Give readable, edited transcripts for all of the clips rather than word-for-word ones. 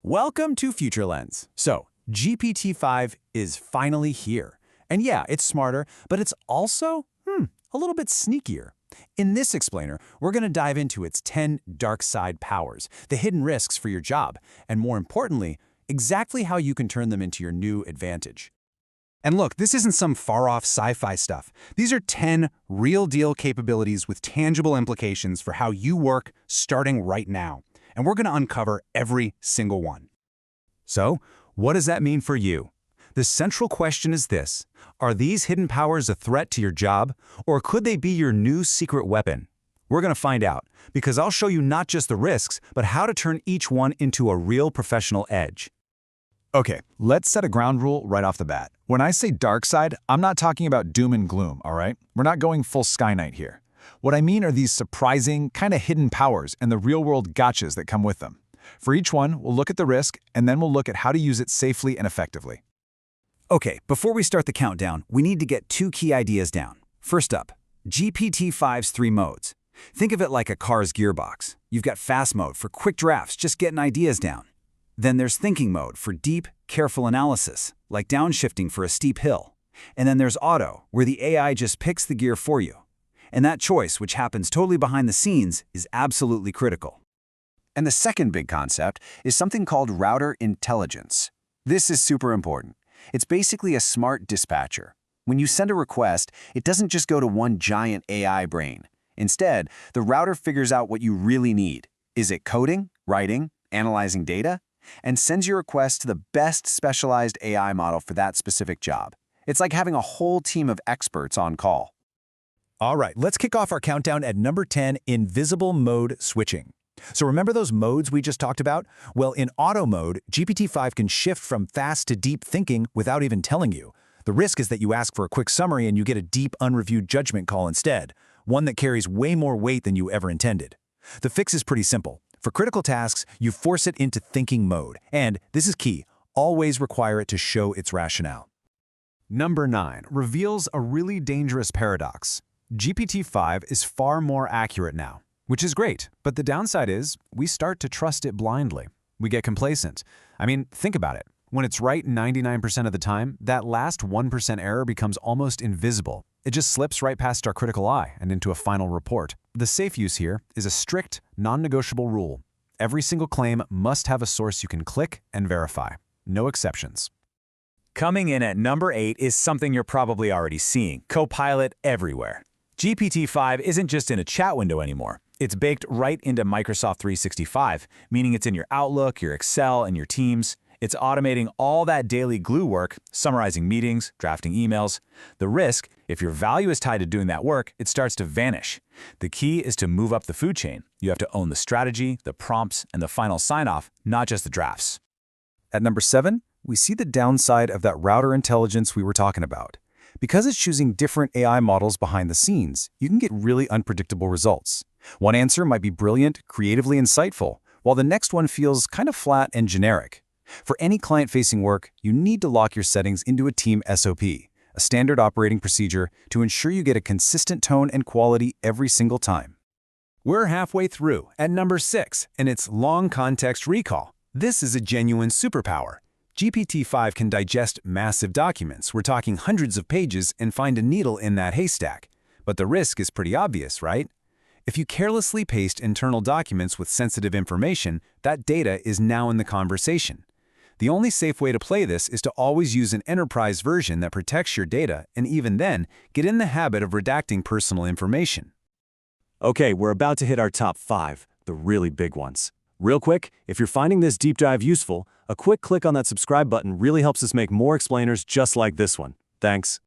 Welcome to FutureLens. So, GPT-5 is finally here. And yeah, it's smarter, but it's also, a little bit sneakier. In this explainer, we're going to dive into its 10 dark side powers, the hidden risks for your job, and more importantly, exactly how you can turn them into your new advantage. And look, this isn't some far-off sci-fi stuff. These are 10 real-deal capabilities with tangible implications for how you work starting right now. And we're going to uncover every single one. So, what does that mean for you? The central question is this: are these hidden powers a threat to your job, or could they be your new secret weapon? We're going to find out, because I'll show you not just the risks, but how to turn each one into a real professional edge. Okay, let's set a ground rule right off the bat. When I say dark side, I'm not talking about doom and gloom, all right? We're not going full Skynet here. What I mean are these surprising, kind of hidden powers and the real-world gotchas that come with them. For each one, we'll look at the risk, and then we'll look at how to use it safely and effectively. Okay, before we start the countdown, we need to get 2 key ideas down. First up, GPT-5's 3 modes. Think of it like a car's gearbox. You've got fast mode for quick drafts, just getting ideas down. Then there's thinking mode for deep, careful analysis, like downshifting for a steep hill. And then there's auto, where the AI just picks the gear for you. And that choice, which happens totally behind the scenes, is absolutely critical. And the second big concept is something called router intelligence. This is super important. It's basically a smart dispatcher. When you send a request, it doesn't just go to one giant AI brain. Instead, the router figures out what you really need. Is it coding, writing, analyzing data? And sends your request to the best specialized AI model for that specific job. It's like having a whole team of experts on call. All right, let's kick off our countdown at number 10, invisible mode switching. So remember those modes we just talked about? Well, in auto mode, GPT-5 can shift from fast to deep thinking without even telling you. The risk is that you ask for a quick summary and you get a deep, unreviewed judgment call instead, one that carries way more weight than you ever intended. The fix is pretty simple. For critical tasks, you force it into thinking mode. And, this is key, always require it to show its rationale. Number 9 reveals a really dangerous paradox. GPT-5 is far more accurate now, which is great, but the downside is we start to trust it blindly. We get complacent. I mean, think about it. When it's right 99% of the time, that last 1% error becomes almost invisible. It just slips right past our critical eye and into a final report. The safe use here is a strict, non-negotiable rule. Every single claim must have a source you can click and verify. No exceptions. Coming in at number 8 is something you're probably already seeing: Copilot everywhere. GPT-5 isn't just in a chat window anymore. It's baked right into Microsoft 365, meaning it's in your Outlook, your Excel, and your Teams. It's automating all that daily glue work, summarizing meetings, drafting emails. The risk, if your value is tied to doing that work, it starts to vanish. The key is to move up the food chain. You have to own the strategy, the prompts, and the final sign-off, not just the drafts. At number 7, we see the downside of that router intelligence we were talking about. Because it's choosing different AI models behind the scenes, you can get really unpredictable results. One answer might be brilliant, creatively insightful, while the next one feels kind of flat and generic. For any client-facing work, you need to lock your settings into a team SOP, a standard operating procedure, to ensure you get a consistent tone and quality every single time. We're halfway through at number 6, and it's long context recall. This is a genuine superpower. GPT-5 can digest massive documents, we're talking hundreds of pages, and find a needle in that haystack. But the risk is pretty obvious, right? If you carelessly paste internal documents with sensitive information, that data is now in the conversation. The only safe way to play this is to always use an enterprise version that protects your data, and even then, get in the habit of redacting personal information. Okay, we're about to hit our top 5, the really big ones. Real quick, if you're finding this deep dive useful, a quick click on that subscribe button really helps us make more explainers just like this one. Thanks.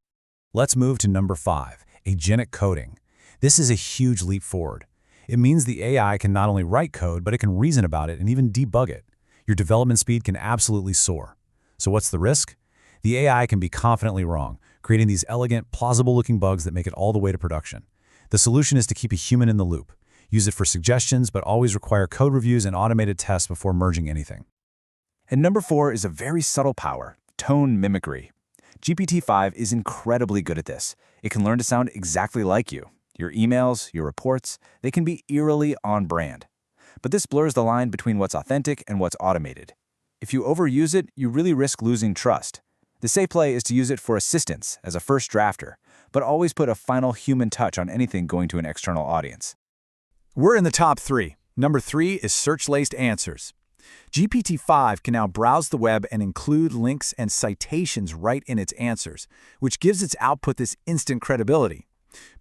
Let's move to number 5, agentic coding. This is a huge leap forward. It means the AI can not only write code, but it can reason about it and even debug it. Your development speed can absolutely soar. So what's the risk? The AI can be confidently wrong, creating these elegant, plausible-looking bugs that make it all the way to production. The solution is to keep a human in the loop. Use it for suggestions, but always require code reviews and automated tests before merging anything. And number 4 is a very subtle power: tone mimicry. GPT-5 is incredibly good at this. It can learn to sound exactly like you. Your emails, your reports, they can be eerily on brand. But this blurs the line between what's authentic and what's automated. If you overuse it, you really risk losing trust. The safe play is to use it for assistance as a first drafter, but always put a final human touch on anything going to an external audience. We're in the top 3. Number 3 is search-laced answers. GPT-5 can now browse the web and include links and citations right in its answers, which gives its output this instant credibility.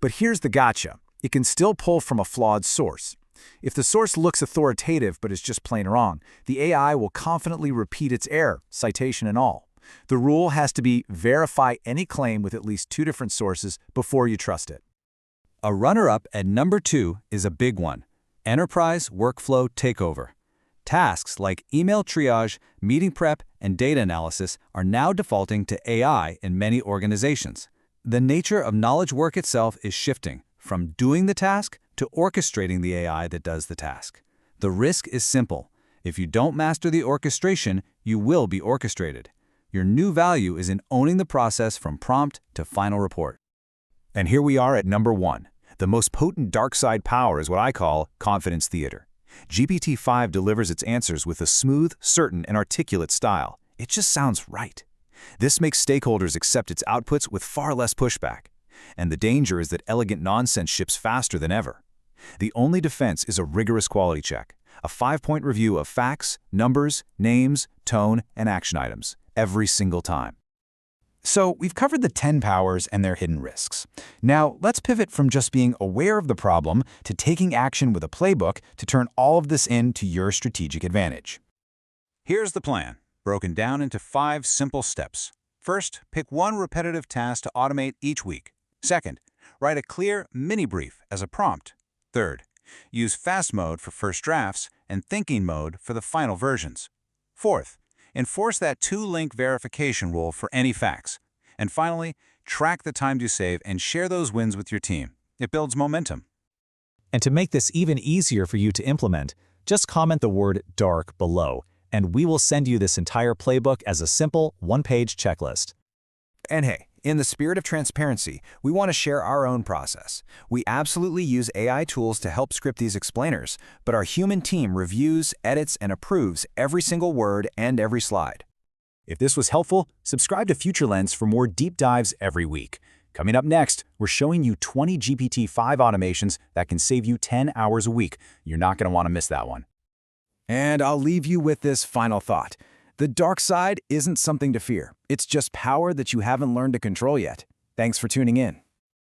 But here's the gotcha. It can still pull from a flawed source. If the source looks authoritative but is just plain wrong, the AI will confidently repeat its error, citation and all. The rule has to be verify any claim with at least 2 different sources before you trust it. A runner-up at number 2 is a big one: enterprise workflow takeover. Tasks like email triage, meeting prep, and data analysis are now defaulting to AI in many organizations. The nature of knowledge work itself is shifting from doing the task to orchestrating the AI that does the task. The risk is simple. If you don't master the orchestration, you will be orchestrated. Your new value is in owning the process from prompt to final report. And here we are at number 1. The most potent dark side power is what I call confidence theater. GPT-5 delivers its answers with a smooth, certain, and articulate style. It just sounds right. This makes stakeholders accept its outputs with far less pushback. And the danger is that elegant nonsense ships faster than ever. The only defense is a rigorous quality check, a 5-point review of facts, numbers, names, tone, and action items, every single time. So we've covered the 10 powers and their hidden risks. Now let's pivot from just being aware of the problem to taking action with a playbook to turn all of this into your strategic advantage. Here's the plan, broken down into 5 simple steps. First, pick one repetitive task to automate each week. Second, write a clear mini-brief as a prompt. Third, use fast mode for first drafts and thinking mode for the final versions. Fourth, enforce that 2-link verification rule for any facts. And finally, track the time you save and share those wins with your team. It builds momentum. And to make this even easier for you to implement, just comment the word DARK below, and we will send you this entire playbook as a simple 1-page checklist. And hey, in the spirit of transparency, we want to share our own process. We absolutely use AI tools to help script these explainers, but our human team reviews, edits, and approves every single word and every slide. If this was helpful, subscribe to FutureLens for more deep dives every week. Coming up next, we're showing you 20 GPT-5 automations that can save you 10 hours a week. You're not going to want to miss that one. And I'll leave you with this final thought. The dark side isn't something to fear. It's just power that you haven't learned to control yet. Thanks for tuning in.